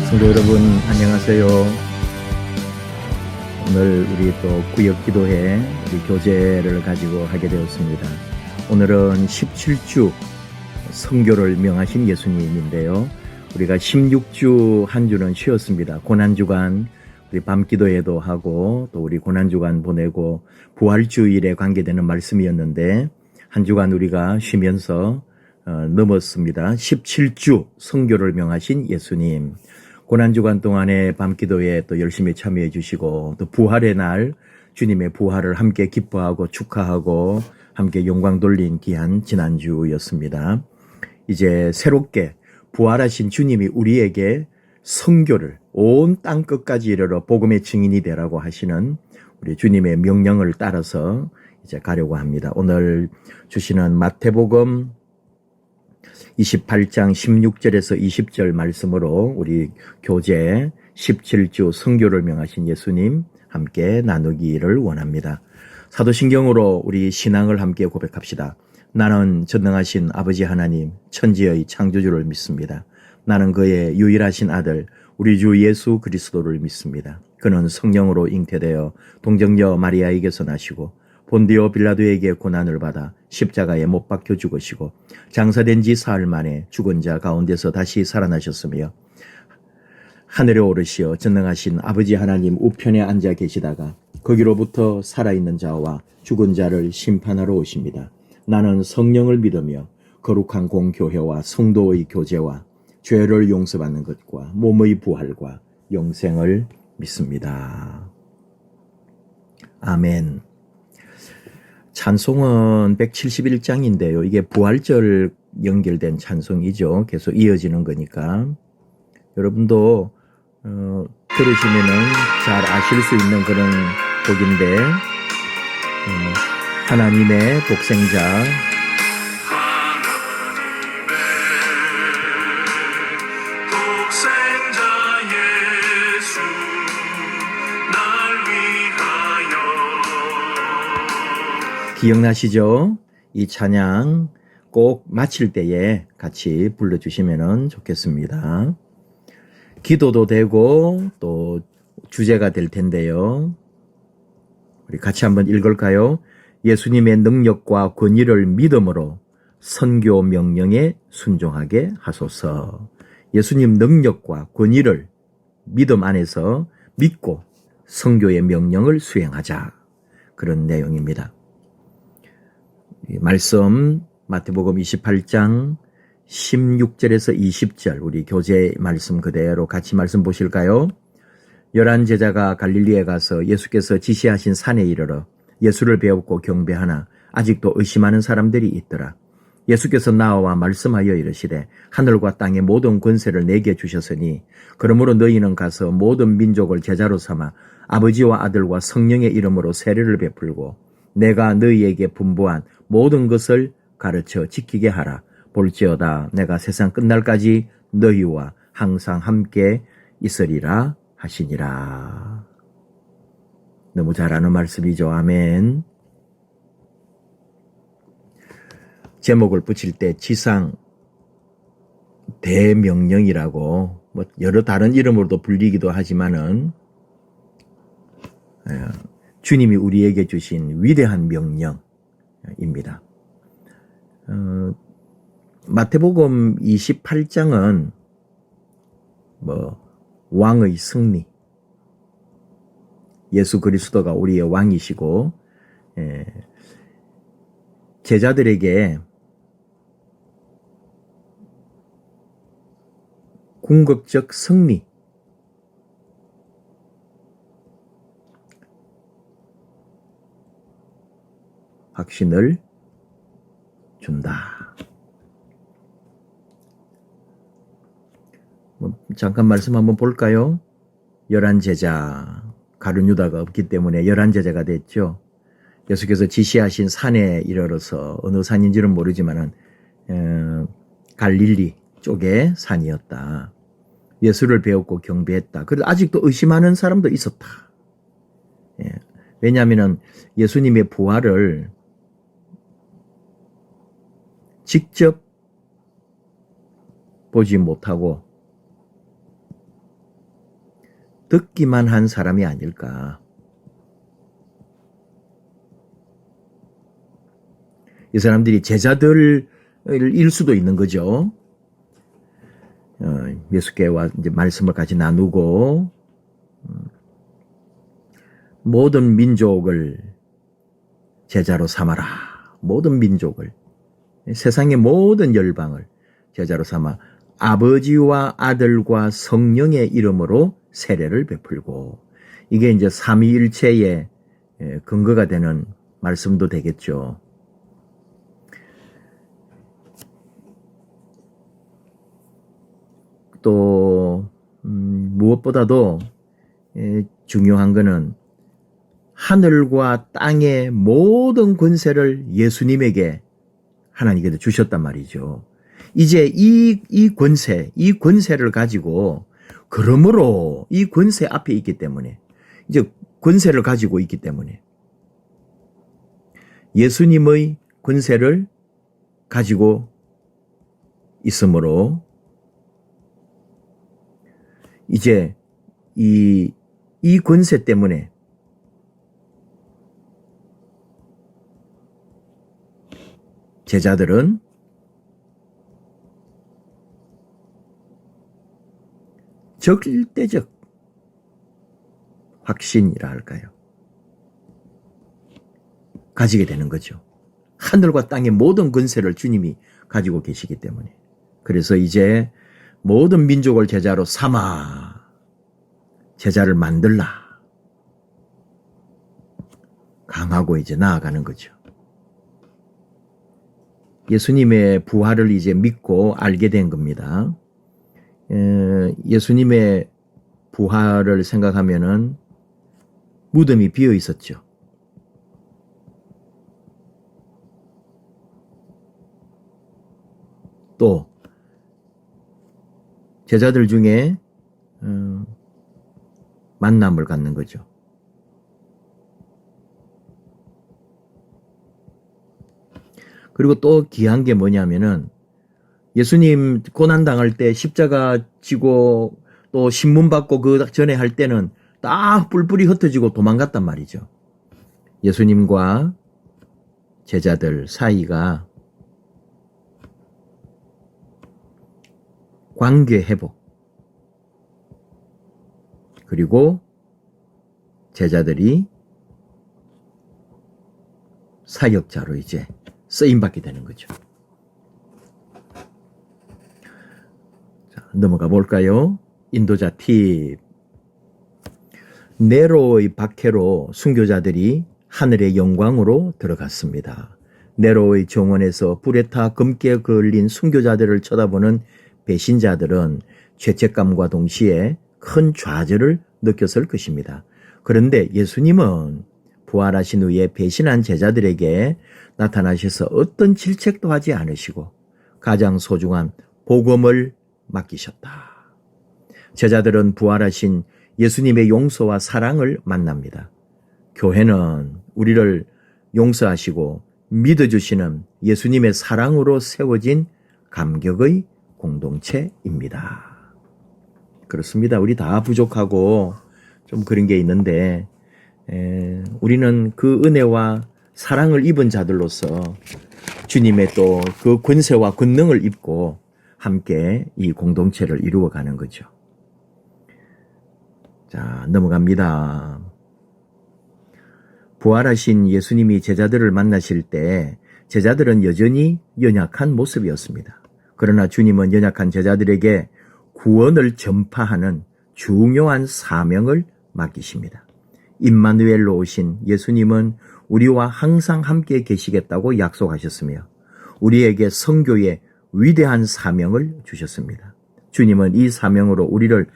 성도 여러분 안녕하세요. 오늘 우리 또 구역 기도회 우리 교제를 가지고 하게 되었습니다. 오늘은 17주 성교를 명하신 예수님인데요. 우리가 16주 한 주는 쉬었습니다. 고난주간 우리 밤기도회도 하고 또 우리 고난주간 보내고 부활주일에 관계되는 말씀이었는데 한 주간 우리가 쉬면서 넘었습니다. 17주 성교를 명하신 예수님. 고난주간 동안에 밤기도에 또 열심히 참여해 주시고 또 부활의 날 주님의 부활을 함께 기뻐하고 축하하고 함께 영광 돌린 귀한 지난주였습니다. 이제 새롭게 부활하신 주님이 우리에게 성교를 온 땅 끝까지 이르러 복음의 증인이 되라고 하시는 우리 주님의 명령을 따라서 이제 가려고 합니다. 오늘 주시는 마태복음 28장 16절에서 20절 말씀으로 우리 교제 17주 성교를 명하신 예수님 함께 나누기를 원합니다. 사도신경으로 우리 신앙을 함께 고백합시다. 나는 전능하신 아버지 하나님 천지의 창조주를 믿습니다. 나는 그의 유일하신 아들 우리 주 예수 그리스도를 믿습니다. 그는 성령으로 잉태되어 동정녀 마리아에게서 나시고 본디오 빌라도에게 고난을 받아 십자가에 못 박혀 죽으시고 장사된 지 사흘 만에 죽은 자 가운데서 다시 살아나셨으며 하늘에 오르시어 전능하신 아버지 하나님 우편에 앉아 계시다가 거기로부터 살아있는 자와 죽은 자를 심판하러 오십니다. 나는 성령을 믿으며 거룩한 공교회와 성도의 교제와 죄를 용서받는 것과 몸의 부활과 영생을 믿습니다. 아멘. 찬송은 171장인데요. 이게 부활절 연결된 찬송이죠. 계속 이어지는 거니까. 여러분도 들으시면은 잘 아실 수 있는 그런 곡인데 하나님의 독생자 기억나시죠? 이 찬양 꼭 마칠 때에 같이 불러주시면 좋겠습니다. 기도도 되고 또 주제가 될 텐데요. 우리 같이 한번 읽을까요? 예수님의 능력과 권위를 믿음으로 선교 명령에 순종하게 하소서. 예수님 능력과 권위를 믿음 안에서 믿고 선교의 명령을 수행하자. 그런 내용입니다. 말씀 마태복음 28장 16절에서 20절 우리 교재 말씀 그대로 같이 말씀 보실까요? 11 제자가 갈릴리에 가서 예수께서 지시하신 산에 이르러 예수를 배웠고 경배하나 아직도 의심하는 사람들이 있더라. 예수께서 나와 말씀하여 이르시되 하늘과 땅의 모든 권세를 내게 주셨으니 그러므로 너희는 가서 모든 민족을 제자로 삼아 아버지와 아들과 성령의 이름으로 세례를 베풀고 내가 너희에게 분부한 모든 것을 가르쳐 지키게 하라. 볼지어다 내가 세상 끝날까지 너희와 항상 함께 있으리라 하시니라. 너무 잘하는 말씀이죠. 아멘. 제목을 붙일 때 지상 대명령이라고 뭐 여러 다른 이름으로도 불리기도 하지만은 주님이 우리에게 주신 위대한 명령입니다. 마태복음 28장은 왕의 승리, 예수 그리스도가 우리의 왕이시고 제자들에게 궁극적 승리, 확신을 준다. 잠깐 말씀 한번 볼까요? 11 제자, 가룟 유다가 없기 때문에 11 제자가 됐죠. 예수께서 지시하신 산에 이르러서 어느 산인지는 모르지만은 갈릴리 쪽의 산이었다. 예수를 배웠고 경배했다. 그래도 아직도 의심하는 사람도 있었다. 왜냐하면 예수님의 부활을 직접 보지 못하고 듣기만 한 사람이 아닐까. 이 사람들이 제자들일 수도 있는 거죠. 예수께와 이제 말씀을 같이 나누고 모든 민족을 제자로 삼아라. 모든 민족을, 세상의 모든 열방을 제자로 삼아 아버지와 아들과 성령의 이름으로 세례를 베풀고, 이게 이제 삼위일체의 근거가 되는 말씀도 되겠죠. 또 무엇보다도 중요한 것은 하늘과 땅의 모든 권세를 예수님에게 하나님께서 주셨단 말이죠. 이제 이 권세를 가지고, 그러므로 이 권세 앞에 있기 때문에, 이제 권세를 가지고 있기 때문에 예수님의 권세를 가지고 있으므로 이제 이 권세 때문에 제자들은 절대적 확신이라 할까요? 가지게 되는 거죠. 하늘과 땅의 모든 권세를 주님이 가지고 계시기 때문에. 그래서 이제 모든 민족을 제자로 삼아 제자를 만들라. 강하고 이제 나아가는 거죠. 예수님의 부활을 이제 믿고 알게 된 겁니다. 예수님의 부활을 생각하면은 무덤이 비어 있었죠. 또 제자들 중에 만남을 갖는 거죠. 그리고 또 귀한 게 뭐냐면은, 예수님 고난당할 때 십자가 지고 또 신문 받고 그 전에 할 때는 딱 뿔뿔이 흩어지고 도망갔단 말이죠. 예수님과 제자들 사이가 관계 회복, 그리고 제자들이 사역자로 이제 쓰임받게 되는 거죠. 자, 넘어가 볼까요? 인도자 팁. 네로의 박해로 순교자들이 하늘의 영광으로 들어갔습니다. 네로의 정원에서 불에 타 검게 걸린 순교자들을 쳐다보는 배신자들은 죄책감과 동시에 큰 좌절을 느꼈을 것입니다. 그런데 예수님은 부활하신 후에 배신한 제자들에게 나타나셔서 어떤 질책도 하지 않으시고 가장 소중한 복음을 맡기셨다. 제자들은 부활하신 예수님의 용서와 사랑을 만납니다. 교회는 우리를 용서하시고 믿어주시는 예수님의 사랑으로 세워진 감격의 공동체입니다. 그렇습니다. 우리 다 부족하고 좀 그런 게 있는데, 우리는 그 은혜와 사랑을 입은 자들로서 주님의 또 그 권세와 권능을 입고 함께 이 공동체를 이루어가는 거죠. 자, 넘어갑니다. 부활하신 예수님이 제자들을 만나실 때 제자들은 여전히 연약한 모습이었습니다. 그러나 주님은 연약한 제자들에게 구원을 전파하는 중요한 사명을 맡기십니다. 임마누엘로 오신 예수님은 우리와 항상 함께 계시겠다고 약속하셨으며 우리에게 선교의 위대한 사명을 주셨습니다. 주님은 이 사명으로 우리를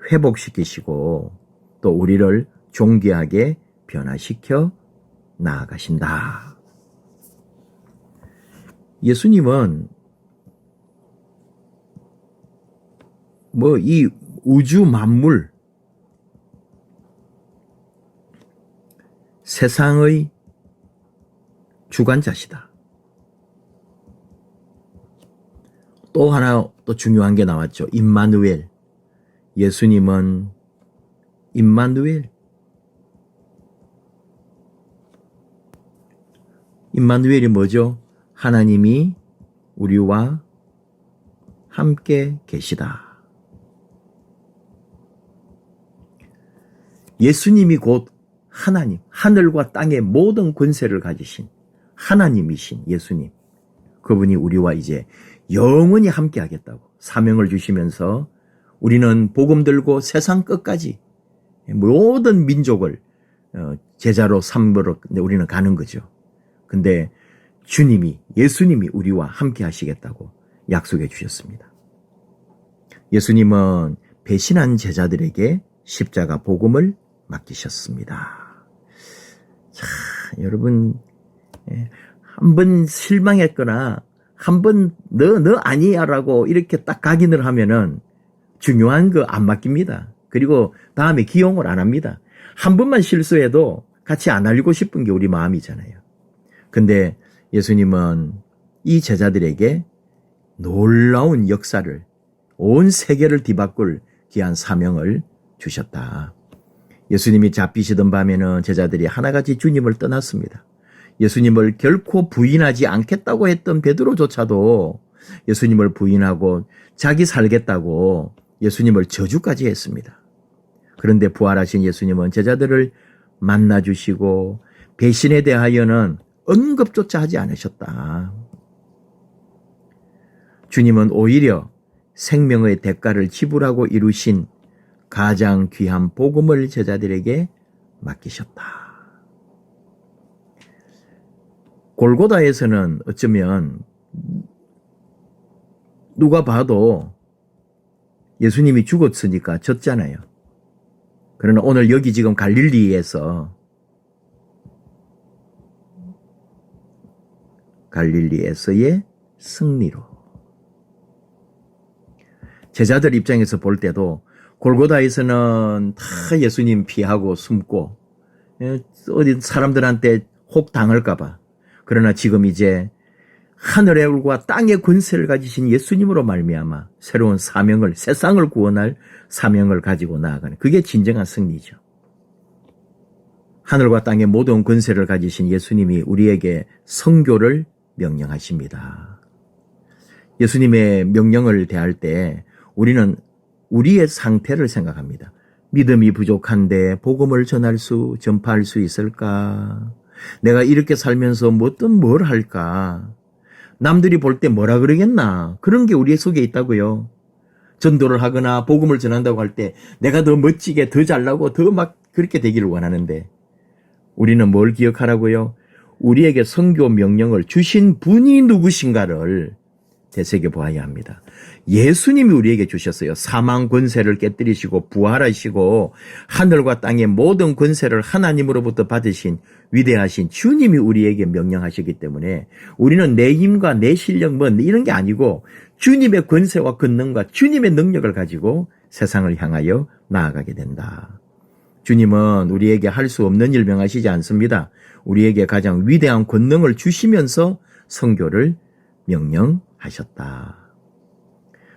회복시키시고 또 우리를 존귀하게 변화시켜 나아가신다. 예수님은 이 우주 만물, 세상의 주관자시다. 또 하나 또 중요한 게 나왔죠. 임마누엘. 예수님은 임마누엘. 임마누엘이 뭐죠? 하나님이 우리와 함께 계시다. 예수님이 곧 하나님, 하늘과 땅의 모든 권세를 가지신 하나님이신 예수님. 그분이 우리와 이제 영원히 함께 하겠다고 사명을 주시면서 우리는 복음 들고 세상 끝까지 모든 민족을 제자로 삼으러 우리는 가는 거죠. 근데 주님이, 예수님이 우리와 함께 하시겠다고 약속해 주셨습니다. 예수님은 배신한 제자들에게 십자가 복음을 맡기셨습니다. 자, 여러분, 한번 실망했거나 한번 너 아니야 라고 이렇게 딱 각인을 하면은 중요한 거 안 맡깁니다. 그리고 다음에 기용을 안 합니다. 한 번만 실수해도 같이 안 알리고 싶은 게 우리 마음이잖아요. 근데 예수님은 이 제자들에게 놀라운 역사를, 온 세계를 뒤바꿀 귀한 사명을 주셨다. 예수님이 잡히시던 밤에는 제자들이 하나같이 주님을 떠났습니다. 예수님을 결코 부인하지 않겠다고 했던 베드로조차도 예수님을 부인하고 자기 살겠다고 예수님을 저주까지 했습니다. 그런데 부활하신 예수님은 제자들을 만나주시고 배신에 대하여는 언급조차 하지 않으셨다. 주님은 오히려 생명의 대가를 지불하고 이루신 가장 귀한 복음을 제자들에게 맡기셨다. 골고다에서는 어쩌면 누가 봐도 예수님이 죽었으니까 졌잖아요. 그러나 오늘 여기 지금 갈릴리에서의 승리로 제자들 입장에서 볼 때도 골고다에서는 다 예수님 피하고 숨고 어디 사람들한테 혹 당할까 봐. 그러나 지금 이제 하늘과 땅의 권세를 가지신 예수님으로 말미암아 새로운 사명을, 세상을 구원할 사명을 가지고 나아가는, 그게 진정한 승리죠. 하늘과 땅의 모든 권세를 가지신 예수님이 우리에게 선교를 명령하십니다. 예수님의 명령을 대할 때 우리는 우리의 상태를 생각합니다. 믿음이 부족한데 복음을 전파할 수 있을까? 내가 이렇게 살면서 뭘 할까? 남들이 볼 때 뭐라 그러겠나? 그런 게 우리 속에 있다고요. 전도를 하거나 복음을 전한다고 할 때 내가 더 멋지게, 더 잘나고, 더 막 그렇게 되기를 원하는데 우리는 뭘 기억하라고요? 우리에게 선교 명령을 주신 분이 누구신가를 되새겨 보아야 합니다. 예수님이 우리에게 주셨어요. 사망 권세를 깨뜨리시고 부활하시고 하늘과 땅의 모든 권세를 하나님으로부터 받으신 위대하신 주님이 우리에게 명령하시기 때문에 우리는 내 힘과 내 실력 이런 게 아니고 주님의 권세와 권능과 주님의 능력을 가지고 세상을 향하여 나아가게 된다. 주님은 우리에게 할 수 없는 일 명하시지 않습니다. 우리에게 가장 위대한 권능을 주시면서 선교를 명령하셨다.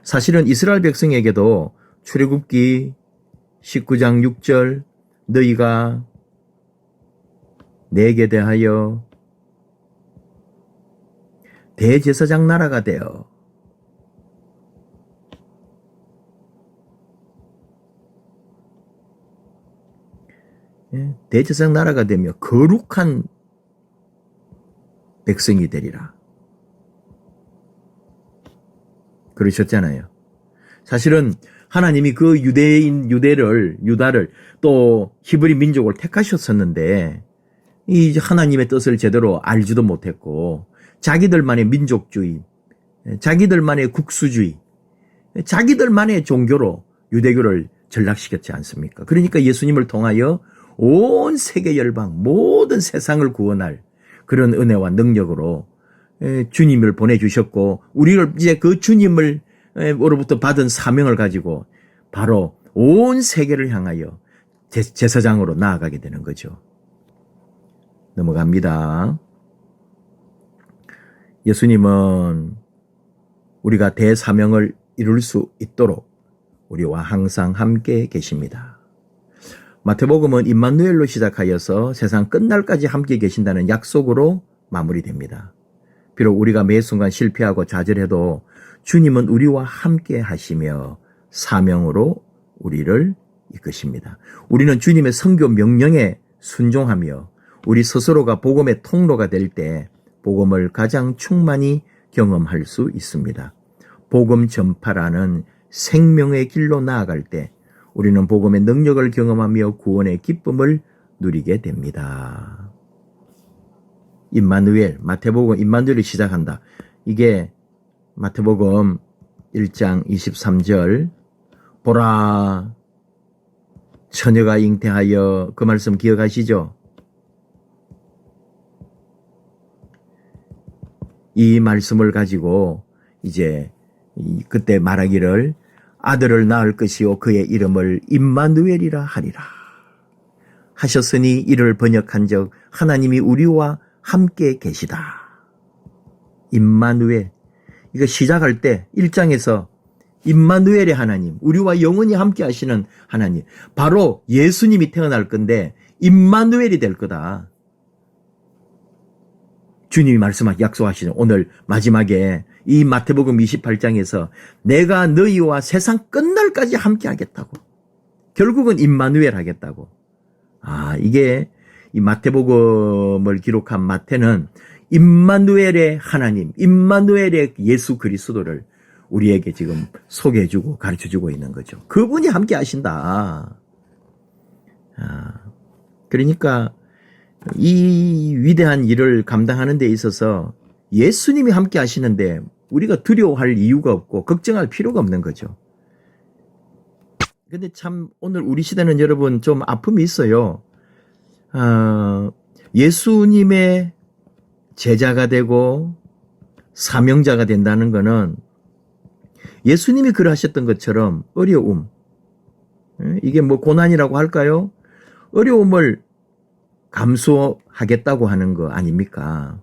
사실은 이스라엘 백성에게도 출애굽기 19장 6절 너희가 내게 대하여 대제사장 나라가 되어 대제사장 나라가 되며 거룩한 백성이 되리라. 그러셨잖아요. 사실은 하나님이 그 유다를 또 히브리 민족을 택하셨었는데 이 하나님의 뜻을 제대로 알지도 못했고 자기들만의 민족주의, 자기들만의 국수주의, 자기들만의 종교로 유대교를 전락시켰지 않습니까? 그러니까 예수님을 통하여 온 세계 열방 모든 세상을 구원할 그런 은혜와 능력으로 주님을 보내주셨고 우리를 이제 그 주님으로부터 받은 사명을 가지고 바로 온 세계를 향하여 제사장으로 나아가게 되는 거죠. 넘어갑니다. 예수님은 우리가 대사명을 이룰 수 있도록 우리와 항상 함께 계십니다. 마태복음은 임마누엘로 시작하여서 세상 끝날까지 함께 계신다는 약속으로 마무리됩니다. 비록 우리가 매 순간 실패하고 좌절해도 주님은 우리와 함께 하시며 사명으로 우리를 이끄십니다. 우리는 주님의 선교 명령에 순종하며 우리 스스로가 복음의 통로가 될 때 복음을 가장 충만히 경험할 수 있습니다. 복음 전파라는 생명의 길로 나아갈 때 우리는 복음의 능력을 경험하며 구원의 기쁨을 누리게 됩니다. 임마누엘, 마태복음 임마누엘이 시작한다. 이게 마태복음 1장 23절 보라 처녀가 잉태하여 그 말씀 기억하시죠? 이 말씀을 가지고 이제 그때 말하기를 아들을 낳을 것이요 그의 이름을 임마누엘이라 하리라 하셨으니 이를 번역한즉 하나님이 우리와 함께 계시다. 임마누엘. 이거 시작할 때 1장에서 임마누엘의 하나님, 우리와 영원히 함께 하시는 하나님, 바로 예수님이 태어날 건데 임마누엘이 될 거다. 주님이 약속하시는 오늘 마지막에 이 마태복음 28장에서 내가 너희와 세상 끝날까지 함께 하겠다고. 결국은 임마누엘 하겠다고. 이게 이 마태복음을 기록한 마태는 임마누엘의 하나님, 임마누엘의 예수 그리스도를 우리에게 지금 소개해주고 가르쳐주고 있는 거죠. 그분이 함께 하신다. 그러니까 이 위대한 일을 감당하는 데 있어서 예수님이 함께 하시는데 우리가 두려워할 이유가 없고 걱정할 필요가 없는 거죠. 근데 참 오늘 우리 시대는 여러분 좀 아픔이 있어요. 예수님의 제자가 되고 사명자가 된다는 것은 예수님이 그러하셨던 것처럼 어려움, 이게 뭐 고난이라고 할까요? 어려움을 감수하겠다고 하는 거 아닙니까?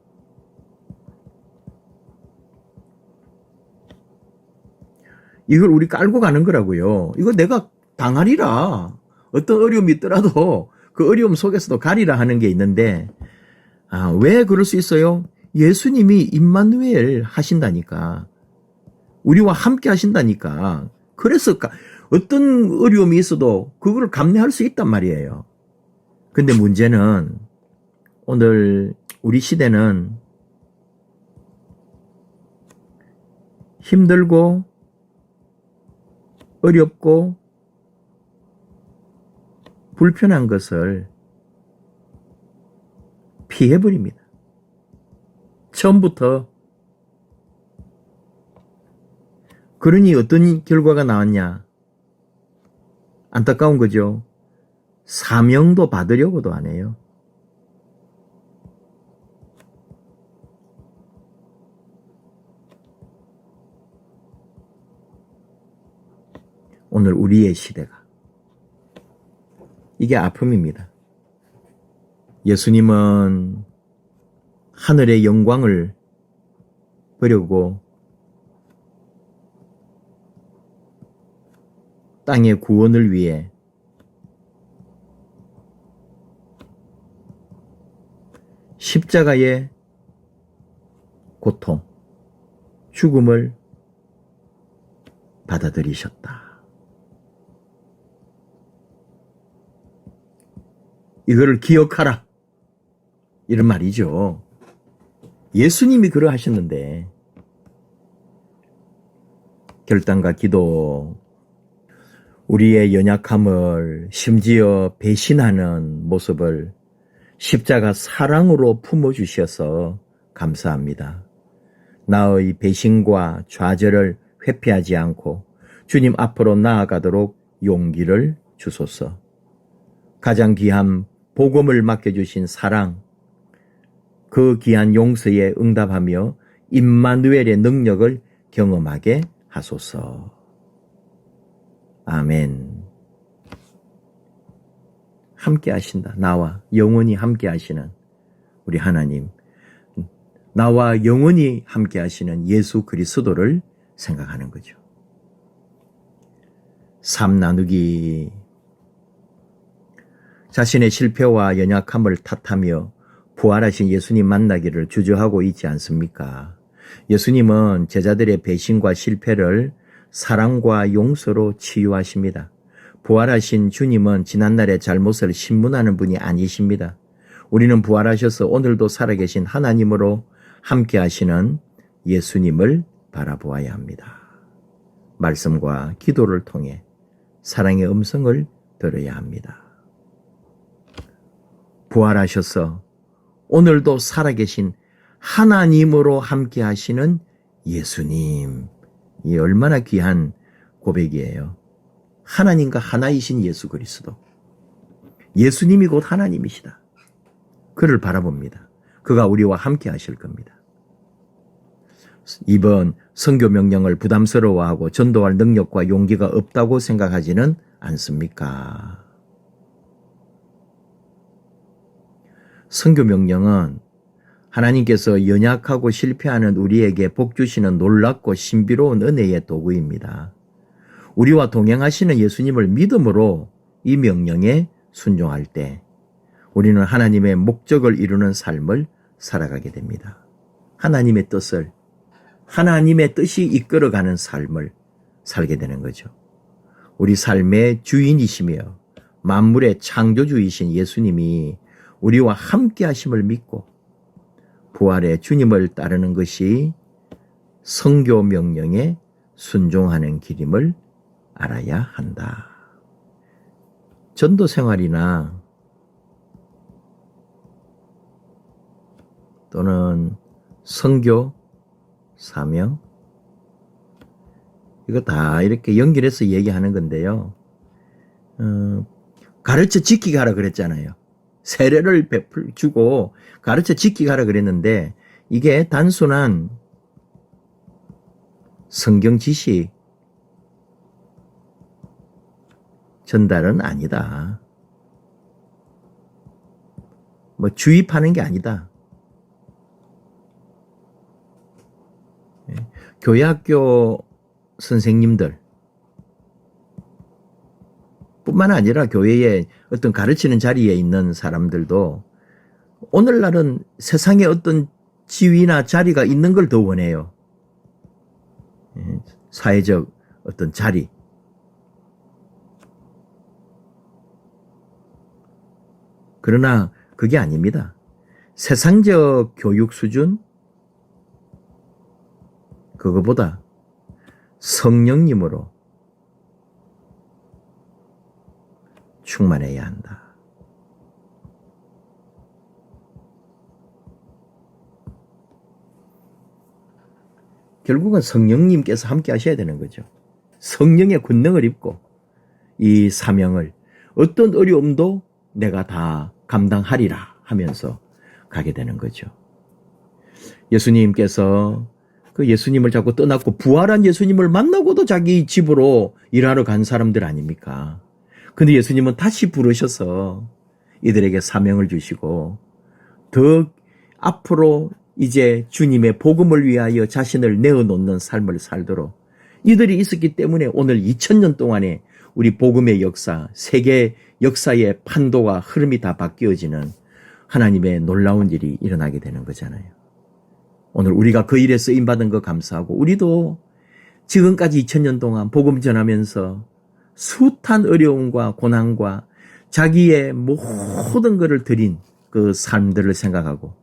이걸 우리 깔고 가는 거라고요. 이거 내가 당하리라. 어떤 어려움이 있더라도 그 어려움 속에서도 가리라 하는 게 있는데 왜 그럴 수 있어요? 예수님이 임마누엘 하신다니까. 우리와 함께 하신다니까. 그래서 어떤 어려움이 있어도 그걸 감내할 수 있단 말이에요. 근데 문제는 오늘 우리 시대는 힘들고 어렵고 불편한 것을 피해버립니다. 처음부터. 그러니 어떤 결과가 나왔냐? 안타까운 거죠. 사명도 받으려고도 안 해요. 오늘 우리의 시대가. 이게 아픔입니다. 예수님은 하늘의 영광을 버리고 땅의 구원을 위해 십자가의 고통, 죽음을 받아들이셨다. 이거를 기억하라. 이런 말이죠. 예수님이 그러하셨는데 결단과 기도, 우리의 연약함을 심지어 배신하는 모습을 십자가 사랑으로 품어주셔서 감사합니다. 나의 배신과 좌절을 회피하지 않고 주님 앞으로 나아가도록 용기를 주소서. 가장 귀한 복음을 맡겨주신 사랑, 그 귀한 용서에 응답하며 임마누엘의 능력을 경험하게 하소서. 아멘. 함께 하신다. 나와 영원히 함께 하시는 우리 하나님, 나와 영원히 함께 하시는 예수 그리스도를 생각하는 거죠. 삶 나누기. 자신의 실패와 연약함을 탓하며 부활하신 예수님 만나기를 주저하고 있지 않습니까? 예수님은 제자들의 배신과 실패를 사랑과 용서로 치유하십니다. 부활하신 주님은 지난날의 잘못을 신문하는 분이 아니십니다. 우리는 부활하셔서 오늘도 살아계신 하나님으로 함께 하시는 예수님을 바라보아야 합니다. 말씀과 기도를 통해 사랑의 음성을 들어야 합니다. 부활하셔서 오늘도 살아계신 하나님으로 함께 하시는 예수님. 이 얼마나 귀한 고백이에요. 하나님과 하나이신 예수 그리스도. 예수님이 곧 하나님이시다. 그를 바라봅니다. 그가 우리와 함께 하실 겁니다. 이번 선교 명령을 부담스러워하고 전도할 능력과 용기가 없다고 생각하지는 않습니까? 선교 명령은 하나님께서 연약하고 실패하는 우리에게 복 주시는 놀랍고 신비로운 은혜의 도구입니다. 우리와 동행하시는 예수님을 믿음으로 이 명령에 순종할 때 우리는 하나님의 목적을 이루는 삶을 살아가게 됩니다. 하나님의 뜻이 이끌어가는 삶을 살게 되는 거죠. 우리 삶의 주인이시며 만물의 창조주이신 예수님이 우리와 함께 하심을 믿고 부활의 주님을 따르는 것이 선교 명령에 순종하는 길임을 알아야 한다. 전도 생활이나 또는 선교 사명 이거 다 이렇게 연결해서 얘기하는 건데요. 가르쳐 지키게 하라 그랬잖아요. 세례를 주고 가르쳐 지키게 하라 그랬는데 이게 단순한 성경 지식 전달은 아니다. 뭐 주입하는 게 아니다. 교회 학교 선생님들 뿐만 아니라 교회에 어떤 가르치는 자리에 있는 사람들도 오늘날은 세상에 어떤 지위나 자리가 있는 걸 더 원해요. 사회적 어떤 자리. 그러나 그게 아닙니다. 세상적 교육 수준 그거보다 성령님으로 충만해야 한다. 결국은 성령님께서 함께 하셔야 되는 거죠. 성령의 권능을 입고 이 사명을 어떤 어려움도 내가 다 감당하리라 하면서 가게 되는 거죠. 예수님께서 그 예수님을 자꾸 떠났고 부활한 예수님을 만나고도 자기 집으로 일하러 간 사람들 아닙니까? 근데 예수님은 다시 부르셔서 이들에게 사명을 주시고 더 앞으로 이제 주님의 복음을 위하여 자신을 내어놓는 삶을 살도록 이들이 있었기 때문에 오늘 2000년 동안에 우리 복음의 역사, 세계 역사의 판도와 흐름이 다 바뀌어지는 하나님의 놀라운 일이 일어나게 되는 거잖아요. 오늘 우리가 그 일에 쓰임받은 거 감사하고 우리도 지금까지 2000년 동안 복음 전하면서 숱한 어려움과 고난과 자기의 모든 것을 드린 그 삶들을 생각하고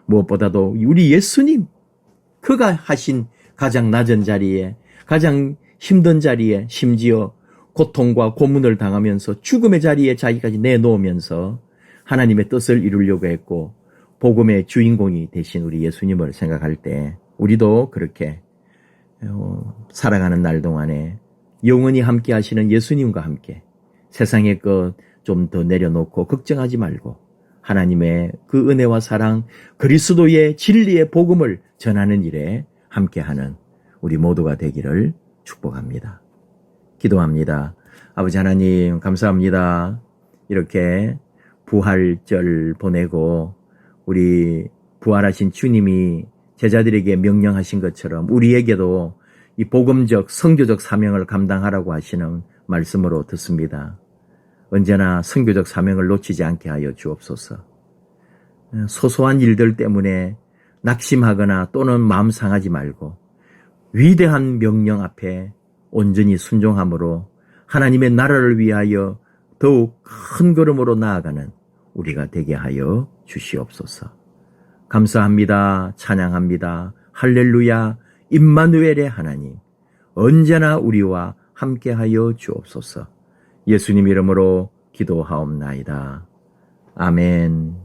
무엇보다도 우리 예수님 그가 하신 가장 낮은 자리에 가장 힘든 자리에 심지어 고통과 고문을 당하면서 죽음의 자리에 자기까지 내놓으면서 하나님의 뜻을 이루려고 했고 복음의 주인공이 되신 우리 예수님을 생각할 때 우리도 그렇게 살아가는 날 동안에 영원히 함께 하시는 예수님과 함께 세상의 것 좀 더 내려놓고 걱정하지 말고 하나님의 그 은혜와 사랑 그리스도의 진리의 복음을 전하는 일에 함께하는 우리 모두가 되기를 축복합니다. 기도합니다. 아버지 하나님 감사합니다. 이렇게 부활절 보내고 우리 부활하신 주님이 제자들에게 명령하신 것처럼 우리에게도 이 복음적 선교적 사명을 감당하라고 하시는 말씀으로 듣습니다. 언제나 선교적 사명을 놓치지 않게 하여 주옵소서. 소소한 일들 때문에 낙심하거나 또는 마음 상하지 말고 위대한 명령 앞에 온전히 순종함으로 하나님의 나라를 위하여 더욱 큰 걸음으로 나아가는 우리가 되게 하여 주시옵소서. 감사합니다. 찬양합니다. 할렐루야. 임마누엘의 하나님, 언제나 우리와 함께하여 주옵소서. 예수님 이름으로 기도하옵나이다. 아멘.